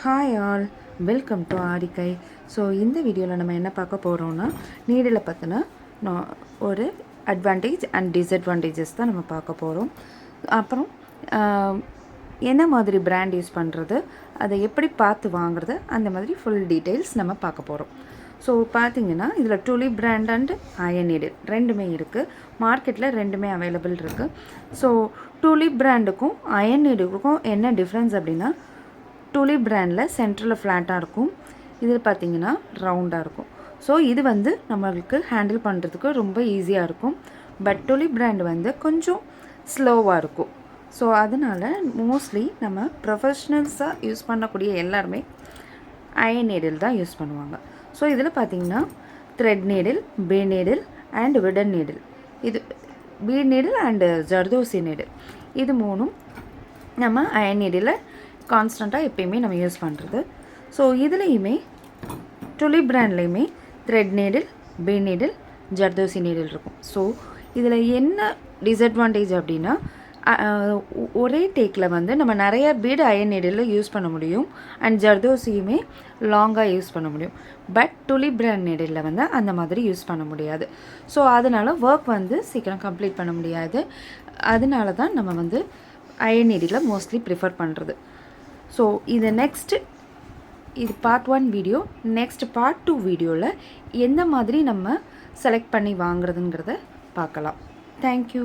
Hi all, welcome to ஆரிக்கை. So இந்த வீடியோவில் நம்ம என்ன பார்க்க போகிறோன்னா, நீடில் பற்றின ஒரு அட்வான்டேஜ் அண்ட் டிஸ்அட்வான்டேஜஸ் தான் நம்ம பார்க்க போகிறோம். அப்புறம் என்ன மாதிரி பிராண்ட் யூஸ் பண்ணுறது, அதை எப்படி பார்த்து வாங்குறது, அந்த மாதிரி ஃபுல் டீட்டெயில்ஸ் நம்ம பார்க்க போகிறோம். ஸோ பார்த்திங்கன்னா இதில் tulip brand and iron needle ரெண்டுமே இருக்குது. மார்க்கெட்டில் ரெண்டுமே அவைலபிள் இருக்குது. ஸோ டூலிப் பிராண்டுக்கும் அயன் நீடிலுக்கும் என்ன டிஃப்ரென்ஸ் அப்படின்னா, டூலிப் பிராண்டில் சென்டரில் ஃப்ளாட்டாக இருக்கும், இது பார்த்திங்கன்னா ரவுண்டாக இருக்கும். ஸோ இது நம்மளுக்கு ஹேண்டில் பண்ணுறதுக்கு ரொம்ப ஈஸியாக இருக்கும். பட் டூலிப் பிராண்டு கொஞ்சம் ஸ்லோவாக இருக்கும். ஸோ அதனால் மோஸ்ட்லி நம்ம ப்ரொஃபஷ்னல்ஸாக யூஸ் பண்ணக்கூடிய எல்லாருமே அயன் நீடில் தான் யூஸ் பண்ணுவாங்க. ஸோ இதில் பார்த்திங்கன்னா த்ரெட் நீடில், பே நீடில் அண்ட் விடன் நீடில், இது bead needle and zardozi needle, இது மூணும் நம்ம அயன் நீடில் கான்ஸ்டண்ட்டாக எப்பயுமே நம்ம யூஸ் பண்ணுறது. ஸோ இதுலேயுமே டூலிப் பிராண்ட்லேயுமே த்ரெட் நீடில், பே நீடில், ஜர்தோசி நீடில் இருக்கும். ஸோ இதில் என்ன டிஸ்அட்வான்டேஜ் அப்படின்னா, ஒரே டேக்கில் நம்ம நிறைய பீடு அயன் நீடில் யூஸ் பண்ண முடியும் அண்ட் ஜர்தோசியுமே லாங்காக யூஸ் பண்ண முடியும். பட் டூலிப் பிராண்ட் நீடிலில் அந்த மாதிரி யூஸ் பண்ண முடியாது. ஸோ அதனால் ஒர்க் சீக்கிரம் கம்ப்ளீட் பண்ண முடியாது. அதனால தான் நம்ம அயன் நீடில் மோஸ்ட்லி ப்ரிஃபர் பண்ணுறது. ஸோ இது பார்ட் 1 வீடியோ. நெக்ஸ்ட் பார்ட் 2 வீடியோவில் எந்த மாதிரி நம்ம செலக்ட் பண்ணி வாங்குறதுங்கிறத பார்க்கலாம். தேங்க்யூ.